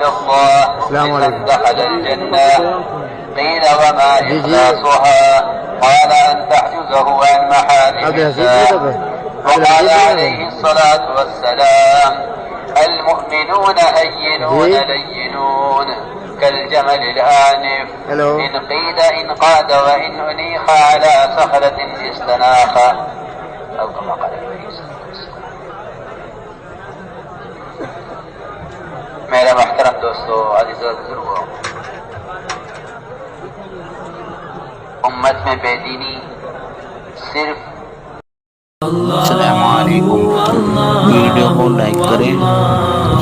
عند الله لمن دخل الجنة. قيل وما إخلاصها؟ قال أن تحجزه عن محارم الله. وقال عليه الصلاة والسلام: المؤمنون هينون لينون كالجمل الآنف، إن قيد إن قاد وإن أنيخ على صخرة استناخ، أو كما قال عليه الصلاة والسلام. میرا محترم دوستو، عزیزو بزرگو، امت میں بے دینی صرف السلام علیکم. ویڈیو کو لائک کریں،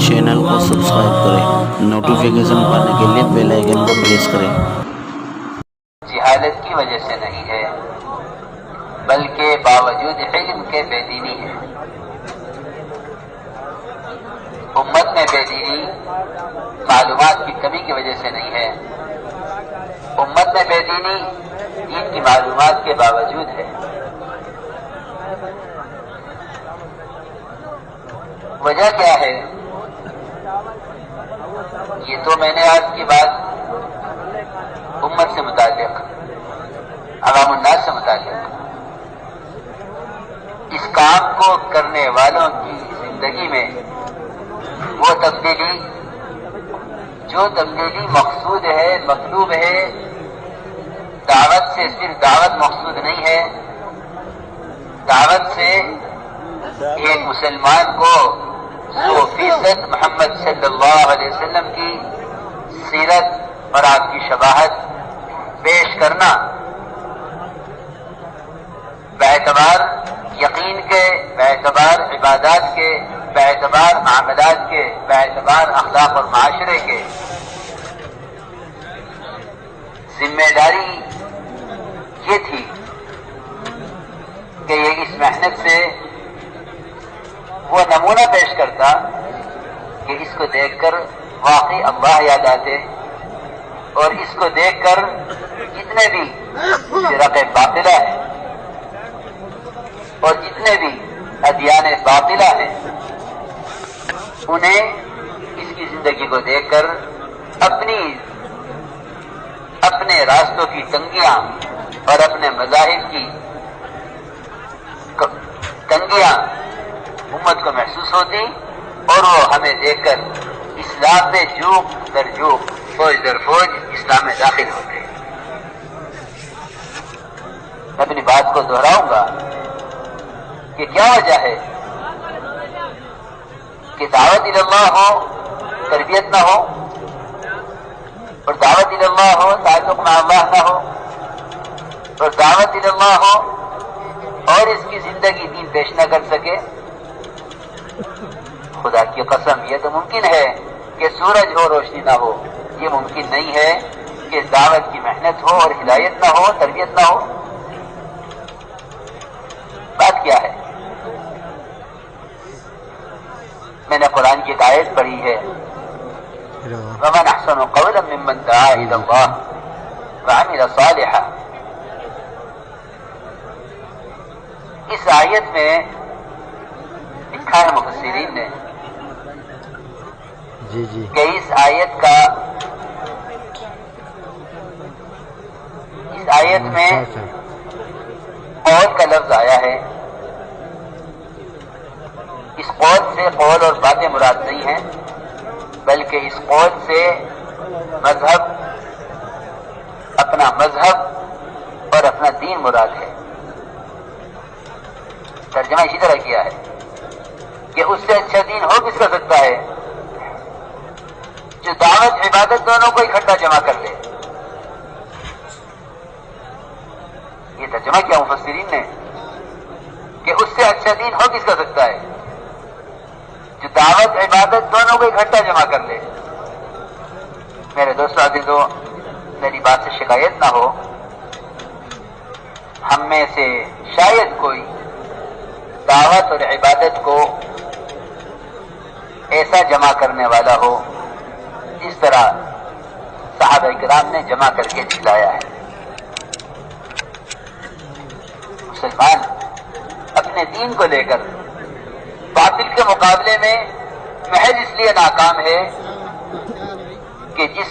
چینل کو سبسکرائب کریں، نوٹیفیکیشن پانے کے لیے بیل آئیکن کو پریس کریں. جہالت کی وجہ سے نہیں ہے، بلکہ باوجود علم کے بے دینی ہے. امت میں بے دینی معلومات کی کمی کی وجہ سے نہیں ہے، امت میں بے دینی دین کی معلومات کے باوجود ہے. وجہ کیا ہے؟ یہ تو میں نے آج کی بات امت سے متعلق، عوام الناس سے متعلق، اس کام کو کرنے والوں کی زندگی میں وہ تبدیلی، جو تبدیلی مقصود ہے، مطلوب ہے. دعوت سے صرف دعوت مقصود نہیں ہے، دعوت سے ایک مسلمان کو 100% محمد صلی اللہ علیہ وسلم کی سیرت اور آپ کی شباہت پیش کرنا، باعتبار یقین کے، باعتبار عبادات کے، باعتبار معاملات کے، باعتبار اخلاق اور معاشرے کے. ذمہ داری یہ تھی کہ یہ اس محنت سے وہ نمونہ پیش کرتا کہ اس کو دیکھ کر واقعی اللہ یاد آتے، اور اس کو دیکھ کر جتنے بھی فرق باطلہ ہیں اور جتنے بھی ادیان باطلہ ہیں، انہیں اس کی زندگی کو دیکھ کر اپنے راستوں کی تنگیاں اور اپنے مذاہب کی تنگیاں امت کو محسوس ہوتی، اور وہ ہمیں دیکھ کر اسلام میں جوق در جوق، فوج در فوج اسلام میں داخل ہوتے. میں اپنی بات کو دہراؤں گا کہ کیا وجہ ہے کہ دعوت اللہ ہو، تربیت نہ ہو، اور دعوت اللہ ہو، تعلق مع اللہ نہ ہو، اور دعوت اللہ ہو اور اس کی زندگی دین پیش نہ کر سکے. خدا کی قسم، یہ تو ممکن ہے کہ سورج ہو روشنی نہ ہو، یہ ممکن نہیں ہے کہ دعوت کی محنت ہو اور ہدایت نہ ہو، تربیت نہ ہو. بات کیا ہے؟ میں نے قرآن کی ایک آیت پڑھی ہے، وَمَنْ أَحْسَنُ قَوْلًا مِّمَّنْ دَعَا إِلَى اللَّهِ وَعَمِلَ صَالِحًا. اس آیت میں لکھا ہے مفسرین نے کہ اس آیت میں قول کا لفظ آیا ہے. اس قول سے قول اور باتیں مراد نہیں ہیں، بلکہ اس قول سے مذہب، اپنا مذہب اور اپنا دین مراد ہے. ترجمہ اسی طرح کیا ہے کہ اس سے اچھا دین ہو کس کا سکتا ہے جو دعوت عبادت دونوں کو اکٹھا جمع کر لے. یہ ترجمہ کیا مفسرین نے کہ اس سے اچھا دین ہو کس کا سکتا ہے جو دعوت عبادت دونوں کو اکٹھا جمع کر لے. میرے دوستو عزیزو، میری بات سے شکایت نہ ہو، ہم میں سے شاید کوئی دعوت اور عبادت کو ایسا جمع کرنے والا ہو جس طرح صحابہ کرام نے جمع کر کے دکھلایا ہے. مسلمان اپنے دین کو لے کر باطل کے مقابلے میں محض اس لیے ناکام ہے کہ جس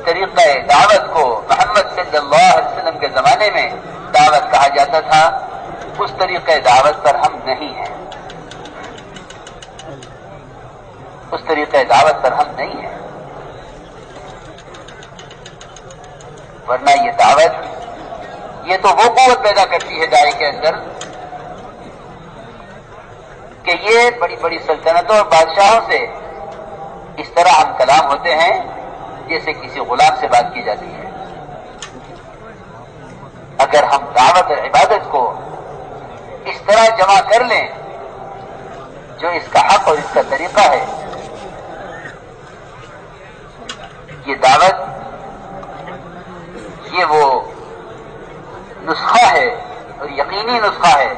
طریقہ دعوت کو محمد صلی اللہ علیہ وسلم کے زمانے میں دعوت کہا جاتا تھا، اس طریقہ دعوت پر ہم نہیں ہیں، اس طریقہ دعوت پر ہم نہیں ہیں، ورنہ یہ دعوت یہ تو وہ قوت پیدا کرتی ہے داعی کے اندر کہ یہ بڑی بڑی سلطنتوں اور بادشاہوں سے اس طرح ہم کلام ہوتے ہیں جیسے کسی غلام سے بات کی جاتی ہے۔ اگر ہم دعوت اور عبادت کو اس طرح جمع کر لیں جو اس کا حق اور اس کا طریقہ ہے، یہ دعوت یہ وہ نسخہ ہے اور یقینی نسخہ ہے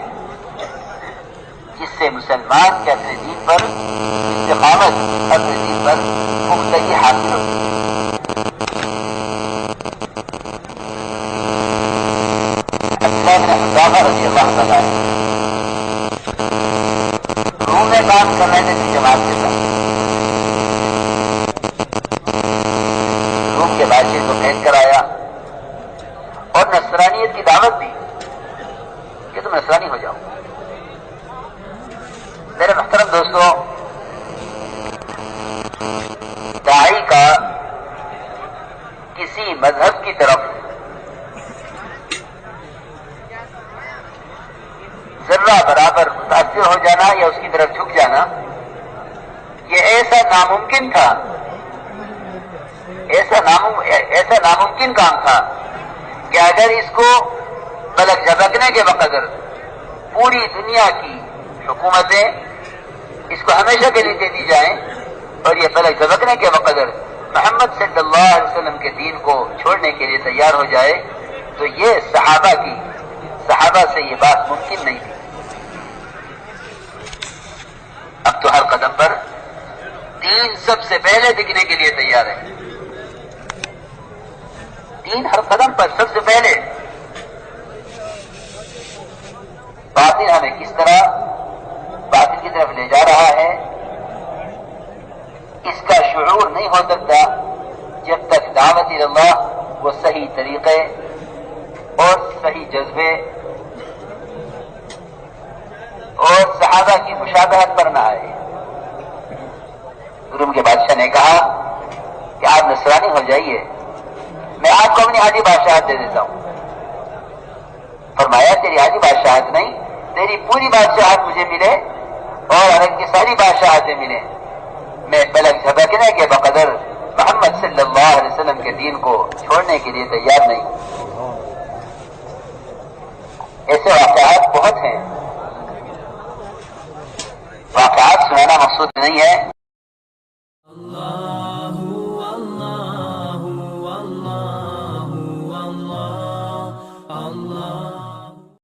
جس سے مسلمان کے اپنے دین پر استقامت، اپنے دین پر پختگی حاصل ہوتی ہے۔ رضی اللہ تعالیٰ روم میں کام کر رہے تھے جماعت کے ساتھ، روم کے بادشاہ کو قید کرایا اور نصرانیت کی دعوت دی کہ تم نصرانی ہو جاؤ۔ میرے محترم دوستوں، داعی کا کسی مذہب کی طرف ذرہ برابر متاثر ہو جانا یا اس کی طرف جھک جانا یہ ایسا ناممکن تھا، ایسا ناممکن کام تھا کہ اگر اس کو پلک جھپکنے کے بقدر پوری دنیا کی حکومتیں اس کو ہمیشہ کے لیے دے دی جائیں اور یہ پلک جھپکنے کے بقدر محمد صلی اللہ علیہ وسلم کے دین کو چھوڑنے کے لیے تیار ہو جائے تو یہ صحابہ سے یہ بات ممکن نہیں تھی۔ اب تو ہر قدم پر دین سب سے پہلے دکھنے کے لیے تیار ہے، دین ہر قدم پر سب سے پہلے۔ باطل ہمیں کس طرح باطل کی طرف لے جا رہا ہے اس کا شعور نہیں ہو سکتا جب تک دعوت اللہ وہ صحیح طریقے اور صحیح جذبے اور صحابہ کی مشابہت پر نہ آئے۔ روم کے بادشاہ نے کہا کہ آپ نصرانی ہو جائیے، میں آپ کو اپنی آدھی بادشاہت دے دیتا ہوں۔ فرمایا تیری آدھی بادشاہت نہیں، تیری پوری بادشاہت مجھے ملے اور عرب کی ساری بادشاہتیں ملیں، میں پلک جھپکنے کے بقدر محمد صلی اللہ علیہ وسلم کے دین کو چھوڑنے کے لیے تیار نہیں۔ ایسے واقعات بہت ہیں، واقعات سنانا مقصود نہیں ہے۔